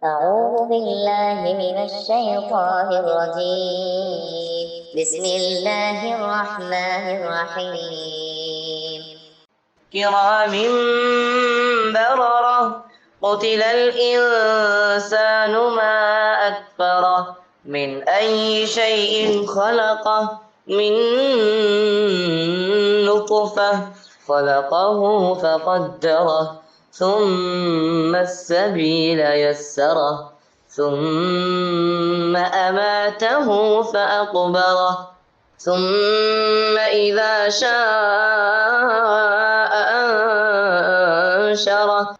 أعوذ بالله من الشيطان الرجيم. بسم الله الرحمن الرحيم. كرام بررة قتل الإنسان ما أكفره من أي شيء خلقه من نطفة خلقه فقدره ثم السبيل يسره ثم أماته فأقبره ثم إذا شاء أنشره